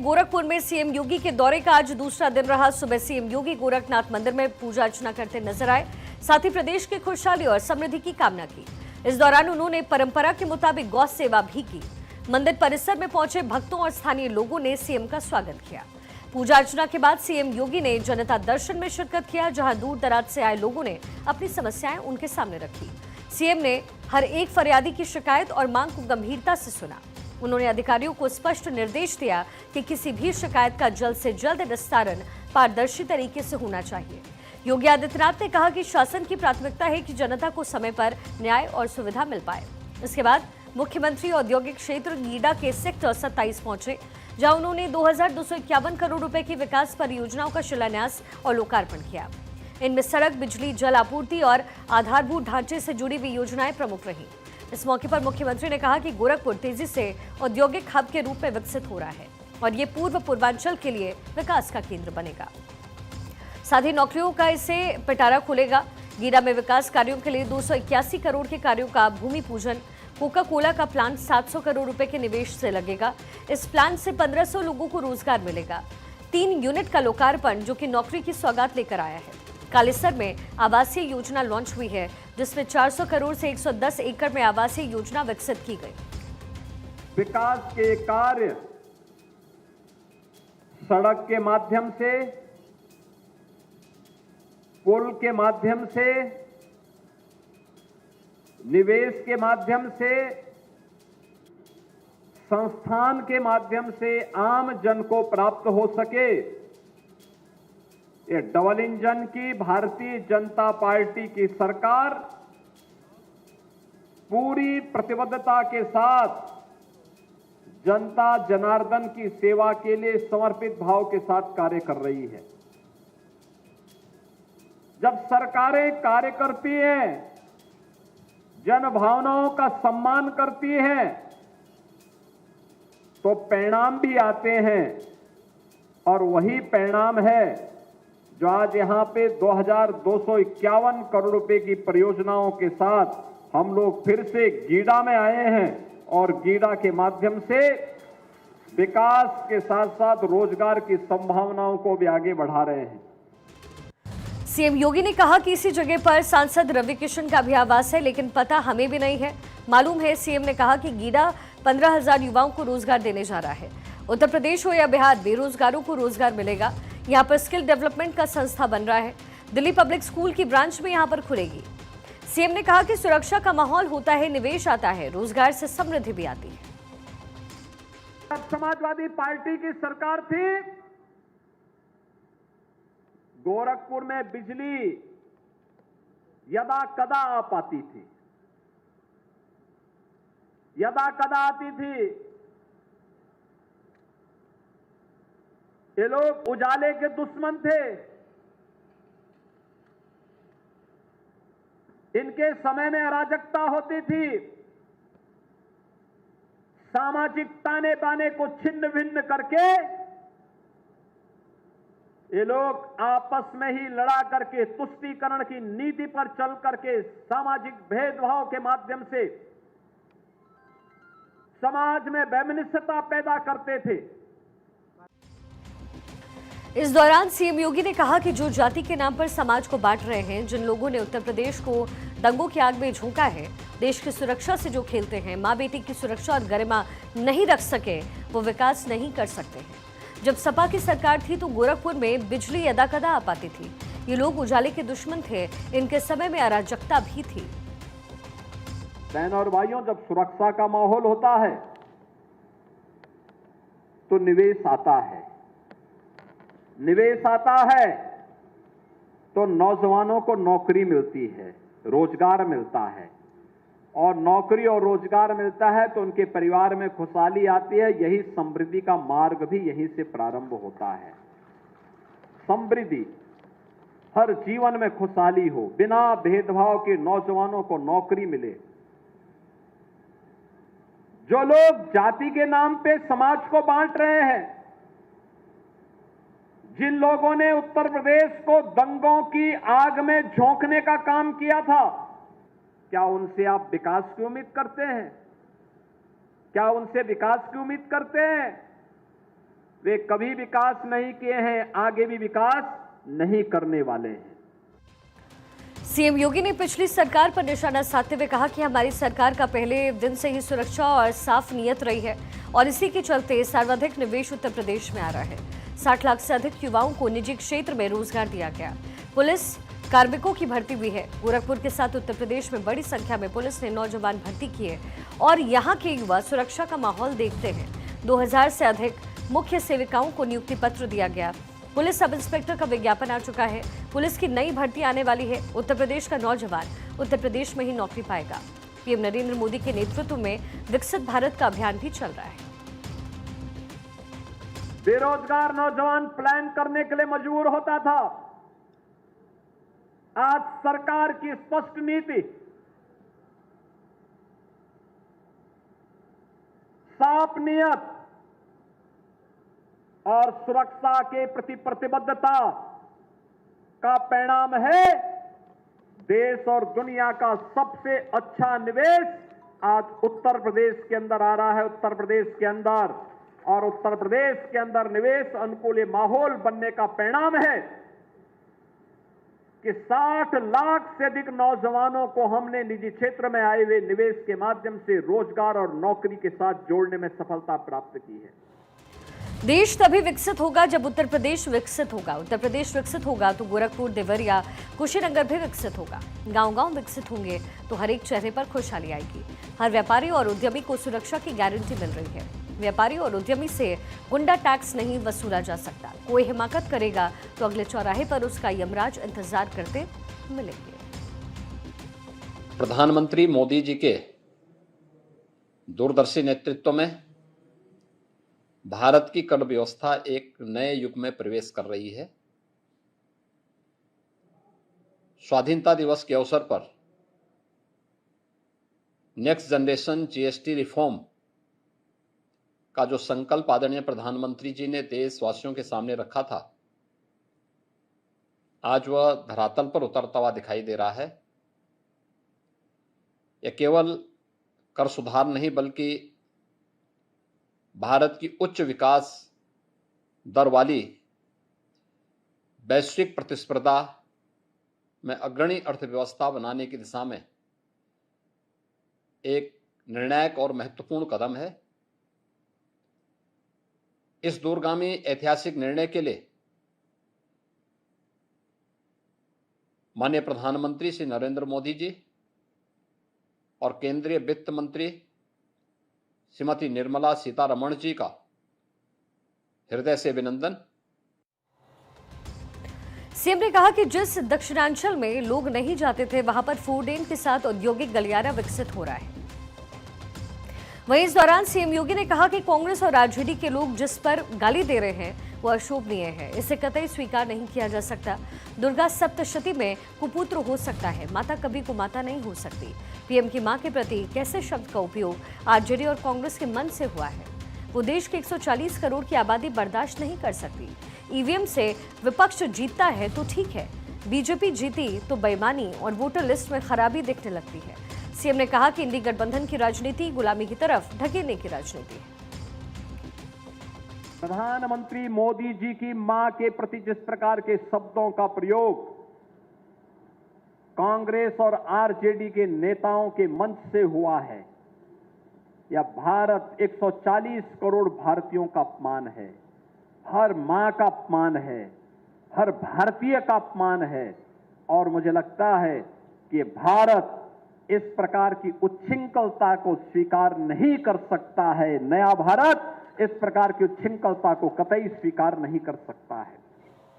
गोरखपुर में सीएम योगी के दौरे का आज दूसरा दिन रहा। सुबह सीएम योगी गोरखनाथ मंदिर में पूजा अर्चना करते नजर आए, साथ ही प्रदेश की खुशहाली और समृद्धि की कामना की। इस दौरान उन्होंने परंपरा के मुताबिक गौ सेवा भी की। मंदिर परिसर में पहुंचे भक्तों और स्थानीय लोगों ने सीएम का स्वागत किया। पूजा अर्चना के बाद सीएम योगी ने जनता दर्शन में शिरकत किया, जहां दूर दराज से आए लोगों ने अपनी समस्याएं उनके सामने रखी। सीएम ने हर एक फरियादी की शिकायत और मांग को गंभीरता से सुना। उन्होंने अधिकारियों को स्पष्ट निर्देश दिया कि किसी भी शिकायत का जल्द से जल्द निस्तारण पारदर्शी तरीके से होना चाहिए। योगी आदित्यनाथ ने कहा कि शासन की प्राथमिकता है कि जनता को समय पर न्याय और सुविधा मिल पाए। इसके बाद मुख्यमंत्री औद्योगिक क्षेत्र गीडा के सेक्टर 27 पहुंचे, जहां उन्होंने 2251 करोड़ रुपए की विकास परियोजनाओं का शिलान्यास और लोकार्पण किया। इनमें सड़क, बिजली, जल आपूर्ति और आधारभूत ढांचे से जुड़ी हुई योजनाएं प्रमुख रही। इस मौके पर मुख्यमंत्री ने कहा कि गोरखपुर तेजी से औद्योगिक हब के रूप में विकसित हो रहा है और ये पूर्वांचल के लिए विकास का केंद्र बनेगा। साथ ही नौकरियों का इसे पिटारा खुलेगा। गीडा में विकास कार्यों के लिए 281 करोड़ के कार्यों का भूमि पूजन। कोका कोला का प्लांट 700 करोड़ रुपए के निवेश से लगेगा। इस प्लांट से 1500 लोगों को रोजगार मिलेगा। 3 यूनिट का लोकार्पण, जो कि नौकरी की सौगात लेकर आया है। कालेसर में आवासीय योजना लॉन्च हुई है, जिसमें 400 करोड़ से 110 एकड़ में आवासीय योजना विकसित की गई। विकास के कार्य सड़क के माध्यम से, पुल के माध्यम से, निवेश के माध्यम से, संस्थान के माध्यम से आम जन को प्राप्त हो सके, ये डबल इंजन की भारतीय जनता पार्टी की सरकार पूरी प्रतिबद्धता के साथ जनता जनार्दन की सेवा के लिए समर्पित भाव के साथ कार्य कर रही है। जब सरकारें कार्य करती हैं, जन भावनाओं का सम्मान करती हैं, तो परिणाम भी आते हैं और वही परिणाम है जो आज यहां पे 2251 करोड़ रुपए की परियोजनाओं के साथ हम लोग फिर से गीडा में आए हैं और गीडा के माध्यम से विकास के साथ साथ रोजगार की संभावनाओं को भी आगे बढ़ा रहे हैं। सीएम योगी ने कहा कि इसी जगह पर सांसद रवि किशन का भी आवास है, लेकिन पता हमें भी नहीं है। मालूम है, सीएम ने कहा कि गीडा 15,000 युवाओं को रोजगार देने जा रहा है। उत्तर प्रदेश हो या बिहार, बेरोजगारों को रोजगार मिलेगा। यहाँ पर स्किल डेवलपमेंट का संस्था बन रहा है। दिल्ली पब्लिक स्कूल की ब्रांच भी यहाँ पर खुलेगी। सीएम ने कहा कि सुरक्षा का माहौल होता है, निवेश आता है, रोजगार से समृद्धि भी आती है। समाजवादी पार्टी की सरकार थी, गोरखपुर में बिजली यदा कदा आ पाती थी, यदा कदा आती थी। ये लोग उजाले के दुश्मन थे। इनके समय में अराजकता होती थी। सामाजिक ताने बाने को छिन्न भिन्न करके ये लोग आपस में ही लड़ा करके, तुष्टीकरण की नीति पर चल करके, सामाजिक भेदभाव के माध्यम से समाज में वैमनस्यता पैदा करते थे। इस दौरान सीएम योगी ने कहा कि जो जाति के नाम पर समाज को बांट रहे हैं, जिन लोगों ने उत्तर प्रदेश को दंगों की आग में झोंका है, देश की सुरक्षा से जो खेलते हैं, मां बेटी की सुरक्षा और गरिमा नहीं रख सके, वो विकास नहीं कर सकते हैं। जब सपा की सरकार थी तो गोरखपुर में बिजली यदा कदा आ पाती थी। ये लोग उजाले के दुश्मन थे। इनके समय में अराजकता भी थी। बहन और भाइयों, जब सुरक्षा का माहौल होता है तो निवेश आता है। निवेश आता है तो नौजवानों को नौकरी मिलती है, रोजगार मिलता है, और नौकरी और रोजगार मिलता है तो उनके परिवार में खुशहाली आती है। यही समृद्धि का मार्ग भी यहीं से प्रारंभ होता है। समृद्धि, हर जीवन में खुशहाली हो, बिना भेदभाव के नौजवानों को नौकरी मिले। जो लोग जाति के नाम पे समाज को बांट रहे हैं, जिन लोगों ने उत्तर प्रदेश को दंगों की आग में झोंकने का काम किया था, क्या उनसे आप विकास की उम्मीद करते हैं? क्या उनसे विकास की उम्मीद करते हैं? वे कभी विकास नहीं किए हैं, आगे भी विकास नहीं करने वाले हैं। सीएम योगी ने पिछली सरकार पर निशाना साधते हुए कहा कि हमारी सरकार का पहले दिन से ही सुरक्षा और साफ नीयत रही है और इसी के चलते सर्वाधिक निवेश उत्तर प्रदेश में आ रहा है। 60 लाख से अधिक युवाओं को निजी क्षेत्र में रोजगार दिया गया। पुलिस कार्मिकों की भर्ती भी है। गोरखपुर के साथ उत्तर प्रदेश में बड़ी संख्या में पुलिस ने नौजवान भर्ती किए और यहाँ के युवा सुरक्षा का माहौल देखते हैं। 2000 से अधिक मुख्य सेविकाओं को नियुक्ति पत्र दिया गया। पुलिस सब इंस्पेक्टर का विज्ञापन आ चुका है। पुलिस की नई भर्ती आने वाली है। उत्तर प्रदेश का नौजवान उत्तर प्रदेश में ही नौकरी पाएगा। पीएम नरेंद्र मोदी के नेतृत्व में विकसित भारत का अभियान भी चल रहा है। बेरोजगार नौजवान प्लान करने के लिए मजबूर होता था। आज सरकार की स्पष्ट नीति, साफ नियत और सुरक्षा के प्रति प्रतिबद्धता का परिणाम है देश और दुनिया का सबसे अच्छा निवेश आज उत्तर प्रदेश के अंदर आ रहा है। उत्तर प्रदेश के अंदर और उत्तर प्रदेश के अंदर निवेश अनुकूल माहौल बनने का परिणाम है कि 60 लाख से अधिक नौजवानों को हमने निजी क्षेत्र में आए हुए निवेश के माध्यम से रोजगार और नौकरी के साथ जोड़ने में सफलता प्राप्त की है। देश तभी विकसित होगा जब उत्तर प्रदेश विकसित होगा। उत्तर प्रदेश विकसित होगा तो गोरखपुर, देवरिया, कुशीनगर भी विकसित होगा। गांव-गांव विकसित होंगे तो हर एक चेहरे पर खुशहाली आएगी। हर व्यापारी और उद्यमी को सुरक्षा की गारंटी मिल रही है। व्यापारी और उद्यमी से गुंडा टैक्स नहीं वसूला जा सकता। कोई हिमाकत करेगा तो अगले चौराहे पर उसका यमराज इंतजार करते मिलेंगे। प्रधानमंत्री मोदी जी के दूरदर्शी नेतृत्व में भारत की कर व्यवस्था एक नए युग में प्रवेश कर रही है। स्वाधीनता दिवस के अवसर पर नेक्स्ट जनरेशन जीएसटी रिफॉर्म का जो संकल्प आदरणीय प्रधानमंत्री जी ने देशवासियों के सामने रखा था, आज वह धरातल पर उतरता हुआ दिखाई दे रहा है। यह केवल कर सुधार नहीं बल्कि भारत की उच्च विकास दर वाली वैश्विक प्रतिस्पर्धा में अग्रणी अर्थव्यवस्था बनाने की दिशा में एक निर्णायक और महत्वपूर्ण कदम है। इस दूरगामी ऐतिहासिक निर्णय के लिए माननीय प्रधानमंत्री श्री नरेंद्र मोदी जी और केंद्रीय वित्त मंत्री श्रीमती निर्मला सीतारमण जी का हृदय से अभिनंदन। सीएम ने कहा कि जिस दक्षिणांचल में लोग नहीं जाते थे वहां पर 4 लेन के साथ औद्योगिक गलियारा विकसित हो रहा है। वहीं इस दौरान सीएम योगी ने कहा कि कांग्रेस और आरजेडी के लोग जिस पर गाली दे रहे हैं वो अशोभनीय है। इसे कतई स्वीकार नहीं किया जा सकता। दुर्गा सप्तशती में कुपुत्र हो सकता है, माता कभी कुमाता नहीं हो सकती। पीएम की मां के प्रति कैसे शब्द का उपयोग आरजेडी और कांग्रेस के मन से हुआ है। वो देश के 140 करोड़ की आबादी बर्दाश्त नहीं कर सकती। ईवीएम से विपक्ष जीतता है तो ठीक है, बीजेपी जीती तो बेईमानी और वोटर लिस्ट में खराबी दिखने लगती है। सीएम ने कहा कि इंडी गठबंधन की राजनीति गुलामी की तरफ ढकेलने की राजनीति है। प्रधानमंत्री मोदी जी की मां के प्रति जिस प्रकार के शब्दों का प्रयोग कांग्रेस और आरजेडी के नेताओं के मंच से हुआ है, यह भारत 140 करोड़ भारतीयों का अपमान है, हर मां का अपमान है, हर भारतीय का अपमान है। और मुझे लगता है कि भारत इस प्रकार की उच्छृंखलता को स्वीकार नहीं कर सकता है। नया भारत इस प्रकार की उच्छृंखलता को कतई स्वीकार नहीं कर सकता है।